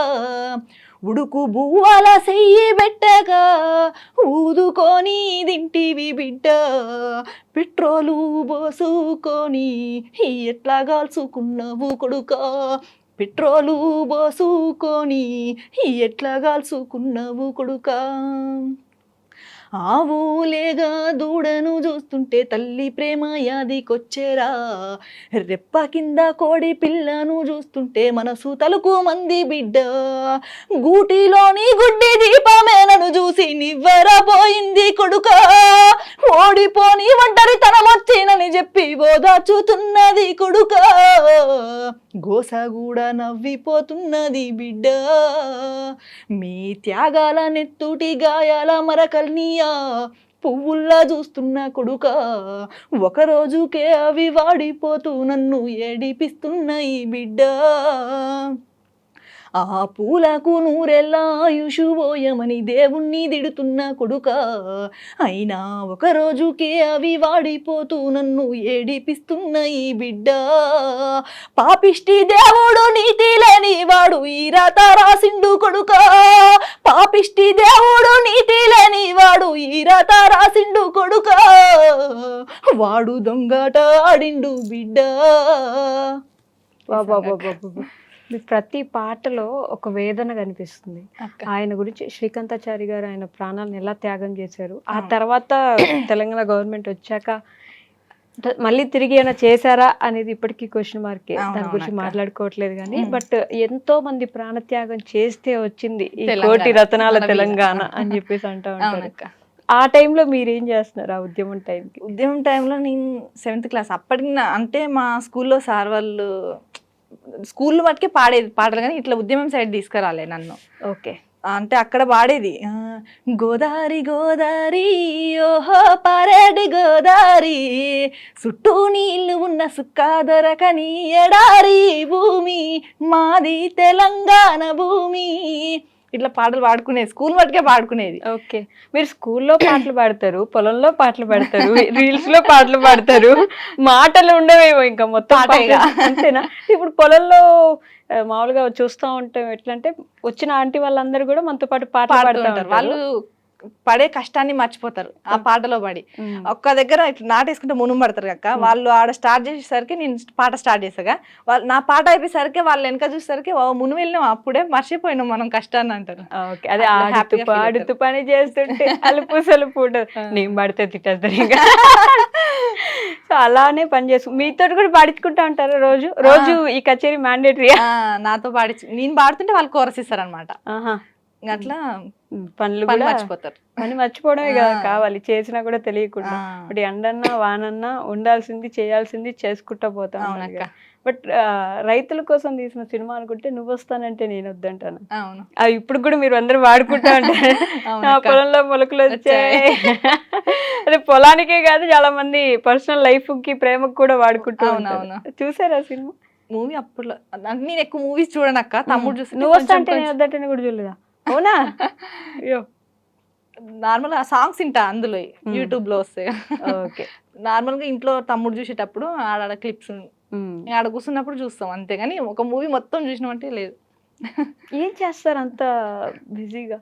ఉడుకు బువ్వాల సెయ్యి పెట్టగా ఊదుకొని దింటివి బిడ్డ, పెట్రోలు పోసుకొని ఎట్లా గాల్చుకున్నావు కొడుకా, పెట్రోలు పోసుకొని ఎట్లా గాల్చుకున్నావు కొడుకా, ఆవులేగా దూడను చూస్తుంటే తల్లి ప్రేమ యాదికొచ్చేరా, రెప్ప కింద కోడి పిల్లను చూస్తుంటే మనసు తలుకు మంది బిడ్డ, గూటిలోని గుడ్డి దీపమే నన్ను చూసి నివ్వరపోయింది కొడుకా, ఓడిపోని ఒంటరితనం వచ్చినని చెప్పి ఓదార్చుతున్నది కొడుకా, గోస కూడా నవ్విపోతున్నది బిడ్డ, మీ త్యాగాల నెత్తుటి గాయాల మరకల్నియా పువ్వుల్లా చూస్తున్న కొడుకా, ఒకరోజుకే అవి వాడిపోతూ నన్ను ఏడిపిస్తున్నాయి బిడ్డ, ఆ పూలకు నూరెల్లా ఆయుషుబోయమని దేవుణ్ణి తిడుతున్న కొడుక, అయినా ఒక రోజుకే అవి వాడిపోతూ నన్ను ఏడిపిస్తున్న ఈ బిడ్డ. పాపిష్టి దేవుడు నీతి లేని వాడు ఈ రాత రాసిండు కొడుక, పాపిష్టి దేవుడు నీతి లేని వాడు ఈ రాత రాసిండు కొడుక, వాడు దొంగాట ఆడిండు బిడ్డ. మీ ప్రతి పాటలో ఒక వేదన కనిపిస్తుంది. ఆయన గురించి శ్రీకాంతాచారి గారు ఆయన ప్రాణాలను ఎలా త్యాగం చేశారు, ఆ తర్వాత తెలంగాణ గవర్నమెంట్ వచ్చాక మళ్ళీ తిరిగి ఏమైనా చేశారా అనేది ఇప్పటికీ క్వశ్చన్ మార్కే. దాని గురించి మాట్లాడుకోవట్లేదు కానీ బట్ ఎంతో మంది ప్రాణత్యాగం చేస్తే వచ్చింది ఈ కోటి రతనాల తెలంగాణ అని చెప్పేసి అంటూ ఉంటారు. ఆ టైంలో మీరేం చేస్తున్నారు ఆ ఉద్యమం టైంకి? ఉద్యమం టైంలో నేను 7th క్లాస్ అప్పటికి అంటే మా స్కూల్లో సార్ వాళ్ళు స్కూల్లో మట్టుకే పాడేది పాటలు, కానీ ఇట్లా ఉద్యమం సైడ్ తీసుకురాలే నన్ను. ఓకే, అంటే అక్కడ పాడేది గోదారి గోదారి ఓహో పారేడి గోదారి, చుట్టూ నీళ్లు ఉన్న సుక్కా దొరకని ఎడారి భూమి మాది తెలంగాణ భూమి, ఇట్లా పాటలు పాడుకునేది. స్కూల్ మట్టుకే పాడుకునేది. ఓకే, మీరు స్కూల్లో పాటలు పాడతారు, పొలంలో పాటలు పాడతారు, రీల్స్ లో పాటలు పాడతారు, మాటలు ఉండవేమో ఇంకా మొత్తం అంతేనా? ఇప్పుడు పొలంలో మామూలుగా చూస్తూ ఉంటాం, ఎట్లా అంటే వచ్చిన ఆంటీ వాళ్ళందరూ కూడా మనతో పాటు పాటలు పాడుతుంటారు. వాళ్ళు పడే కష్టాన్ని మర్చిపోతారు ఆ పాటలో పడి. ఒక్క దగ్గర ఇట్లా నాటేసుకుంటే మునుము పడతారు కక్క, వాళ్ళు ఆడ స్టార్ట్ చేసేసరికి నేను పాట స్టార్ట్ చేసాగా, వాళ్ళు నా పాట అయిపోయేసరికి వాళ్ళు వెనక చూసేసరికి మునుము వెళ్ళినాం అప్పుడే మర్చిపోయినాం మనం కష్టాన్ని అంటారు. అదే పాడుతూ పని చేస్తుంటే అలుపు సలుపు ఉండదు, నేను పడితే తిట్టేస్తారు ఇంకా. సో అలానే పని చేసు. మీతో కూడా పాడించుకుంటా ఉంటారు రోజు రోజు ఈ కచేరీ మ్యాండేటరీ? నాతో నేను పాడుతుంటే వాళ్ళు కోరస్ ఇస్తారనమాట. అట్లా పనులు కూడా మర్చిపోతారు. పని మర్చిపోవడమే కదా కావాలి, చేసినా కూడా తెలియకుండా. బట్ ఎండన్నా వానన్నా ఉండాల్సింది చేయాల్సింది చేసుకుంటా పోతాం. బట్ రైతుల కోసం తీసిన సినిమా అనుకుంటే నువ్వు వస్తానంటే నేను వద్దంటాను. అవి ఇప్పుడు కూడా మీరు అందరూ వాడుకుంటా ఉంటారు. పొలంలో మొలకలు వచ్చాయి. అదే పొలానికే కాదు, చాలా మంది పర్సనల్ లైఫ్ కి ప్రేమకు కూడా వాడుకుంటూ ఉంటాను. చూసారా సినిమా? మూవీ అప్పుడు నేను ఎక్కువ మూవీస్ చూడనక్క, తమ్ముడు చూసి. నువ్వు వస్తా అంటే నేను వద్దంటే కూడా చూడలేదా? అవునా? అయ్యో, నార్మల్ గా సాంగ్స్ వింటా అందులో, యూట్యూబ్ లో వస్తాయి. ఓకే, నార్మల్ గా ఇంట్లో తమ్ముడు చూసేటప్పుడు ఆడ క్లిప్స్ ఆడ కూర్చున్నప్పుడు చూస్తాం అంతేగాని ఒక మూవీ మొత్తం చూసినామంటే లేదు. ఏం చేస్తారు అంత బిజీగా?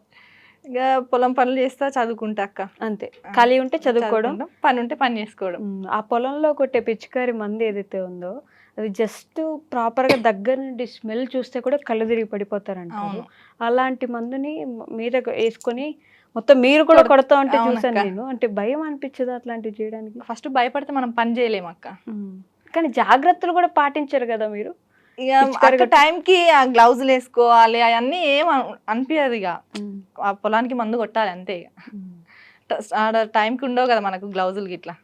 ఇక పొలం పనులు చేస్తా, చదువుకుంటా అక్క, అంతే. ఖాళీ ఉంటే చదువుకోవడం, పని ఉంటే పని చేసుకోవడం. ఆ పొలంలో కొట్టే పిచికారి మంది ఏదైతే ఉందో అది జస్ట్ ప్రాపర్ గా దగ్గర నుండి స్మెల్ చూస్తే కూడా కళ్ళు తిరిగి పడిపోతారంటారు. అలాంటి మందుని మీద వేసుకొని మొత్తం మీరు కూడా కొడతా ఉంటే చూసాను నేను. అంటే భయం అనిపించదు అట్లాంటివి చేయడానికి? ఫస్ట్ భయపడితే మనం పని చేయలేము అక్క, కానీ జాగ్రత్తలు కూడా పాటించారు కదా మీరు. ఇక టైంకి ఆ గ్లౌజులు వేసుకోవాలి, అవన్నీ ఏం అనిపించదు. ఇక ఆ పొలానికి మందు కొట్టాలి అంతే. ఇక ఆడ టైంకి ఉండవు కదా మనకు గ్లౌజులు గిట్లా.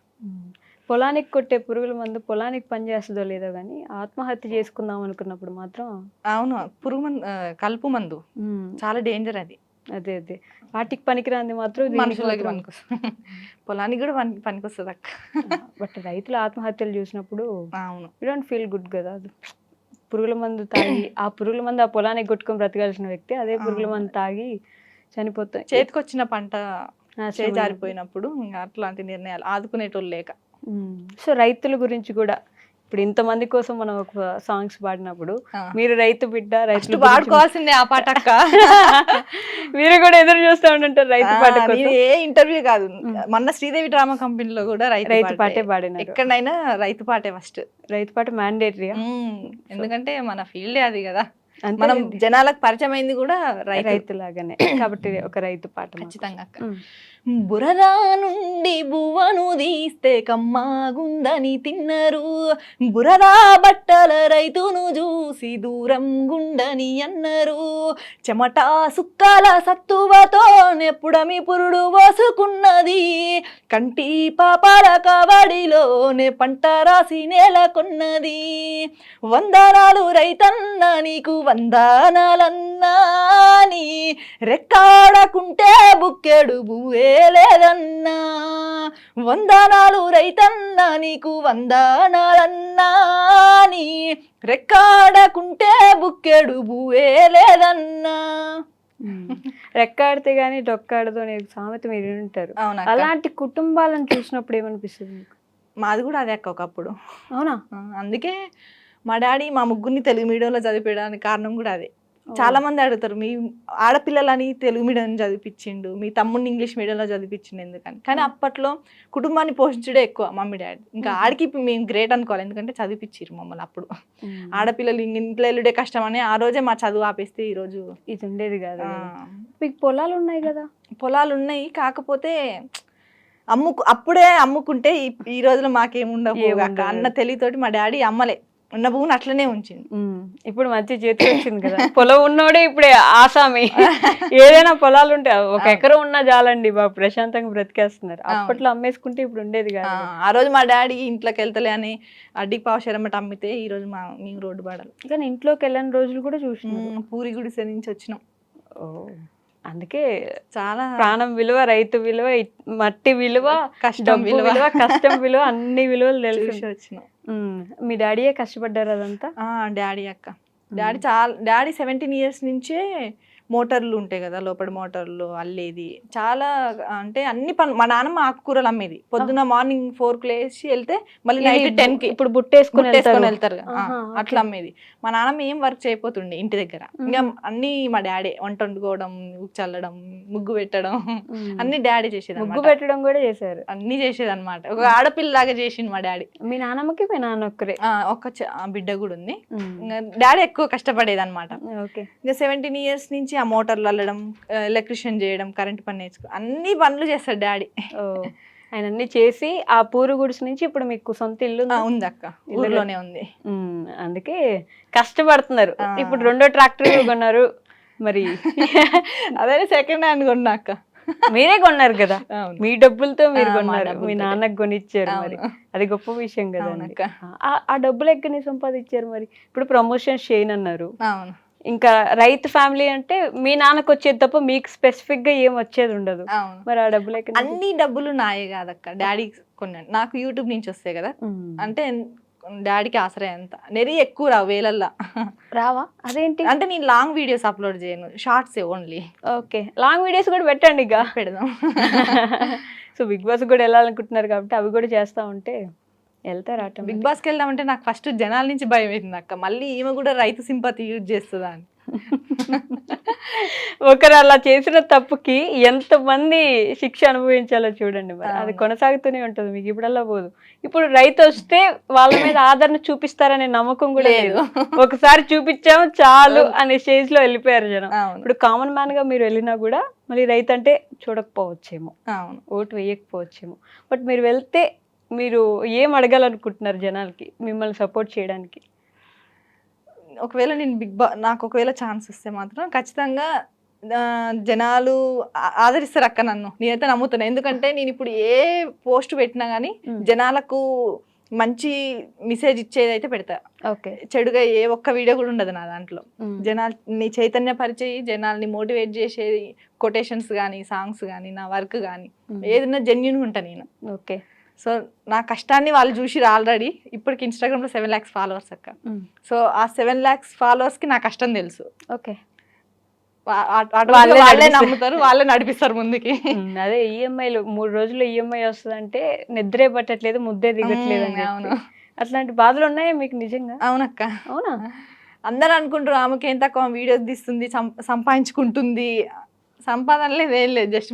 పొలానికి కొట్టే పురుగుల మందు పొలానికి పనిచేస్తుందో లేదో కానీ ఆత్మహత్య చేసుకుందాం అనుకున్నప్పుడు మాత్రం. అవును, పురుగు మందు, కలుపు మందు చాలా డేంజర్ అది. అదే అదే వాటికి పనికిరాంది మాత్రం మనుషులకి పనికొస్తుంది, పొలానికి కూడా పనికొస్తుంది అక్క. బట్ రైతుల ఆత్మహత్యలు చూసినప్పుడు అవును, యూ డోంట్ ఫీల్ గుడ్ కదా. పురుగుల మందు తాగి ఆ పురుగుల మందు ఆ పొలానికి కొట్టుకొని బ్రతకాల్సిన వ్యక్తి అదే పురుగుల మందు తాగి చనిపోతాయి. చేతికి వచ్చిన పంట జారిపోయినప్పుడు ఇంకా అట్లాంటి నిర్ణయాలు ఆదుకునేటోళ్ళు లేక. సో రైతుల గురించి కూడా ఇప్పుడు ఇంతమంది కోసం మనం ఒక సాంగ్స్ పాడినప్పుడు మీరు రైతు బిడ్డ, రైతు పాడుకోవాల్సిందే ఆ పాట అక్క. మీరు కూడా ఎదురు చూస్తూ ఉంటుంటారు రైతు పాట కోసం. ఏ ఇంటర్వ్యూ కాదు, మొన్న శ్రీదేవి డ్రామా కంపెనీలో కూడా రైతు పాటే పాడిన. ఎక్కడైనా రైతు పాటే ఫస్ట్. రైతు పాట మ్యాండేటరీ, ఎందుకంటే మన ఫీల్డే అది కదా. మనం జనాలకు పరిచయం అయింది కూడా రైతులాగానే కాబట్టి ఒక రైతు పాట ఖచ్చితంగా. బురదా నుండి బువ్వను తీస్తే కమ్మాగుందని తిన్నరు, బురదా బట్టల రైతును చూసి దూరం గుండని అన్నరు, చెమట సుక్కల సత్తువతో నెప్పుడమి పురుడు పోసుకున్నది, కంటి పాపాల కవడిలోనే పంట రాసి నేలకొన్నది, వందనాలు రైతన్న నీకు వందనాలన్నా, నీ రెక్కాడకుంటే బుక్కెడు బువ్వే లేదన్నా, వందనాలు రైతన్నా నీకు వందనాలన్నా, నీ రెక్కాడకుంటే బుక్కెడు భూవే లేదన్నా. రెక్కాడితే గానీ డొక్కాడదు అనే సామెత మీరు వింటారు. అవునా? అలాంటి కుటుంబాలను చూసినప్పుడు ఏమనిపిస్తుంది మీకు? మాది కూడా అదే అక్క ఒకప్పుడు. అవునా? అందుకే మా డాడీ మా ముగ్గురిని తెలుగు మీడియంలో చదివించడానికి కారణం కూడా అదే. చాలా మంది అడుగుతారు, మీ ఆడపిల్లలని తెలుగు మీడియం చదివించిండు, మీ తమ్ముడిని ఇంగ్లీష్ మీడియంలో చదివించిండు ఎందుకని. కానీ అప్పట్లో కుటుంబాన్ని పోషించడే ఎక్కువ మమ్మీ డాడీ. ఇంకా ఆడికి మేము గ్రేట్ అనుకోవాలి, ఎందుకంటే చదివించారు మమ్మల్ని అప్పుడు. ఆడపిల్లలు ఇంట్లో వెళ్ళుడే కష్టం అని ఆ రోజే మా చదువు ఆపేస్తే ఈ రోజు ఇది ఉండేది కాదు. మీకు పొలాలు ఉన్నాయి కదా? పొలాలు ఉన్నాయి, కాకపోతే అప్పుడే అమ్ముకుంటే ఈ రోజులో మాకేముండవు అక్క. అన్న తెలివితోటి మా డాడీ అమ్మలే, ఉన్న భూమిని అట్లనే ఉంచింది. ఇప్పుడు మంచి చేతి వచ్చింది కదా. పొలం ఉన్నోడే ఇప్పుడే ఆసామి. ఏదైనా పొలాలు ఉంటే 1 ఎకరం ఉన్నా చాలండి బాబు, ప్రశాంతంగా బ్రతికేస్తున్నారు. అప్పట్లో అమ్మేసుకుంటే ఇప్పుడు ఉండేది కాదు. ఆ రోజు మా డాడీ ఇంట్లోకి వెళ్తలే అని అడ్డికి పావుషరమ్మట అమ్మితే ఈ రోజు మేము రోడ్డు పడాలి. కానీ ఇంట్లోకి వెళ్ళని రోజులు కూడా చూసినాం. పూరి గుడిసె నుంచి వచ్చినాం. అందుకే చాలా ప్రాణం విలువ, రైతు విలువ, మట్టి విలువ, కష్టం విలువ, కష్టం విలువ, అన్ని విలువలు తెలిసి వచ్చినాం. మీ డాడీయే కష్టపడ్డారు అదంతా? డాడీ అక్క. డాడీ 17 years నుంచే మోటార్లు ఉంటాయి కదా, లోపల మోటార్లు అల్లేది చాలా, అంటే అన్ని పనులు. మా నాన్నమ్మ ఆకుకూరలు అమ్మేది. పొద్దున మార్నింగ్ 4 లేచి వెళ్తే మళ్ళీ నైట్ 10 ఇప్పుడు బుట్టేసుకుని వెళ్తారు, అట్లా అమ్మేది. మా నాన్నమ్మ ఏం వర్క్ చేయపోతుండే ఇంటి దగ్గర. ఇంకా అన్ని మా డాడీ, వంట వండుకోవడం, చల్లడం, ముగ్గు పెట్టడం అన్ని డాడీ చేసేది. ముగ్గు పెట్టడం కూడా చేశారు, అన్ని చేసేది అనమాట. ఒక ఆడపిల్ల లాగా చేసింది మా డాడీ. మీ నాన్నమ్మకి మీ నాన్న ఒక్కరే? ఒక బిడ్డ కూడా ఉంది. డాడీ ఎక్కువ కష్టపడేది అనమాట. ఇంకా 17 years నుంచి ఆ మోటార్లు అల్లడం, ఎలక్ట్రిషియన్ చేయడం, కరెంట్ పని నేర్చుకో, అన్ని పనులు చేస్తాడు డాడీ. ఆయన అన్ని చేసి ఆ పూరు గుడిసి నుంచి ఇప్పుడు మీకు సొంత ఇల్లు ఉంది అక్క, ఊర్లోనే ఉంది. అందుకే కష్టపడుతున్నారు. ఇప్పుడు 2వ ట్రాక్టర్ కొన్నారు మరి. అదే సెకండ్ హ్యాండ్ కొన్నా అక్క. మీరే కొన్నారు కదా, మీ డబ్బులతో మీరు కొన్నారు, మీ నాన్నకు కొనిచ్చారు. మరి అది గొప్ప విషయం కదా. ఆ డబ్బులు ఎక్కడి సంపాదించారు మరి? ఇప్పుడు ప్రమోషన్ చేయనన్నారు. ఇంకా రైతు ఫ్యామిలీ అంటే మీ నాన్నకు వచ్చేది తప్ప మీకు స్పెసిఫిక్ గా ఏం వచ్చేది ఉండదు. మరి ఆ డబ్బులు అన్ని డబ్బులు నాయే కాదక్క, డాడీ కొన్నాను. నాకు యూట్యూబ్ నుంచి వస్తాయి కదా, అంటే డాడీకి ఆసరా ఎంత నెరి ఎక్కువ రావు, వేలల్లా రావా? అదేంటి అంటే నేను లాంగ్ వీడియోస్ అప్లోడ్ చేయను, shorts only. Okay, long videos కూడా పెట్టండి, ఇక పెడదాం. సో బిగ్ బాస్ కూడా వెళ్ళాలనుకుంటున్నారు కాబట్టి అవి కూడా చేస్తా ఉంటే వెళ్తారు. బిగ్ బాస్కి వెళ్దామంటే నాకు ఫస్ట్ జనాల నుంచి భయం అవుతుంది అక్క, మళ్ళీ ఈమె కూడా రైతు సింపతి యూజ్ చేస్తుందా అని. ఒకరు అలా చేసిన తప్పుకి ఎంతమంది శిక్ష అనుభవించాలో చూడండి. మరి అది కొనసాగుతూనే ఉంటుంది, మీకు ఇప్పుడల్లా పోదు. ఇప్పుడు రైతు వస్తే వాళ్ళ మీద ఆదరణ చూపిస్తారనే నమ్మకం కూడా లేదు. ఒకసారి చూపించాము చాలు అనే స్టేజ్ లో వెళ్ళిపోయారు జనం. ఇప్పుడు కామన్ మ్యాన్ గా మీరు వెళ్ళినా కూడా మళ్ళీ రైతు అంటే చూడకపోవచ్చేమో, ఓటు వేయకపోవచ్చేమో. బట్ మీరు వెళ్తే మీరు ఏం అడగాలనుకుంటున్నారు జనాలకి మిమ్మల్ని సపోర్ట్ చేయడానికి? ఒకవేళ నేను నాకు ఒకవేళ ఛాన్స్ వస్తే మాత్రం ఖచ్చితంగా జనాలు ఆదరిస్తారు అక్క నన్ను, నేనైతే నమ్ముతాను. ఎందుకంటే నేను ఇప్పుడు ఏ పోస్ట్ పెట్టినా కానీ జనాలకు మంచి మెసేజ్ ఇచ్చేది అయితే పెడతా. ఓకే, చెడుగా ఏ ఒక్క వీడియో కూడా ఉండదు నా దాంట్లో. జనాల్ని చైతన్య పరిచయి, జనాల్ని మోటివేట్ చేసేది, కొటేషన్స్ కానీ, సాంగ్స్ కానీ, నా వర్క్ కానీ ఏదైనా జెన్యూన్గా ఉంటా నేను. ఓకే, సో నా కష్టాన్ని వాళ్ళు చూసి ఆల్రెడీ ఇప్పటికి ఇన్స్టాగ్రామ్ లో 7 lakhs followers అక్క. సో ఆ 7 lakhs followers కి నా కష్టం తెలుసు. ఓకే, వాళ్ళే నమ్ముతారు, వాళ్ళే నడిపిస్తారు ముందుకి. అదే ఈఎంఐలు 3 రోజులు ఈఎంఐ వస్తుందంటే నిద్రే పట్టట్లేదు, ముద్దే దిగట్లేదు. అవును, అట్లాంటి బాధలు ఉన్నాయా మీకు నిజంగా? అవునక్క. అవునా? అందరు అనుకుంటారు ఆమెకి ఏం తక్కువ వీడియోస్ తీస్తుంది, సంపాదించుకుంటుంది. సంపాదన లేదు, ఏం లేదు, జస్ట్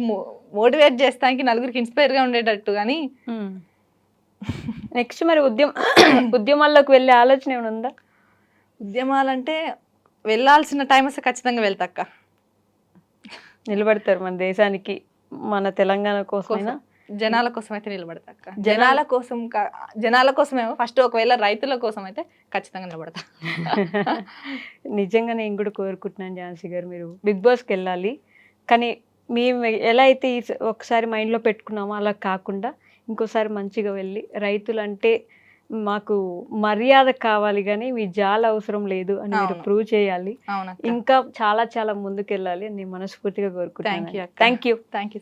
మోటివేట్ చేస్తానికి, నలుగురికి ఇన్స్పైర్ గా ఉండేటట్టు. కానీ నెక్స్ట్ మరి ఉద్యమాల్లోకి వెళ్ళే ఆలోచన ఏమైనా ఉందా? ఉద్యమాలంటే వెళ్ళాల్సిన టైం వస్తే ఖచ్చితంగా వెళ్తాక్క. నిలబడతారు మన దేశానికి, మన తెలంగాణ కోసమైనా? జనాల కోసం అయితే నిలబడతాక్క. జనాల కోసమేమో ఫస్ట్, ఒకవేళ రైతుల కోసం అయితే ఖచ్చితంగా నిలబడతా. నిజంగా నేను కూడా కోరుకుంటున్నాను ఝాన్సీ గారు, మీరు బిగ్ బాస్కి వెళ్ళాలి. కానీ మేము ఎలా అయితే ఒకసారి మైండ్లో పెట్టుకున్నామో అలా కాకుండా ఇంకోసారి మంచిగా వెళ్ళి రైతులు అంటే మాకు మర్యాద కావాలి కానీ మీ జాల అవసరం లేదు అని మీరు అవును. ప్రూవ్ చేయాలి. అవునక్క. ఇంకా చాలా చాలా ముందుకెళ్ళాలి అని నేను మనస్ఫూర్తిగా థ్యాంక్ యూ కోరుకుంటున్నాను. అక్క. Thank you. Thank you.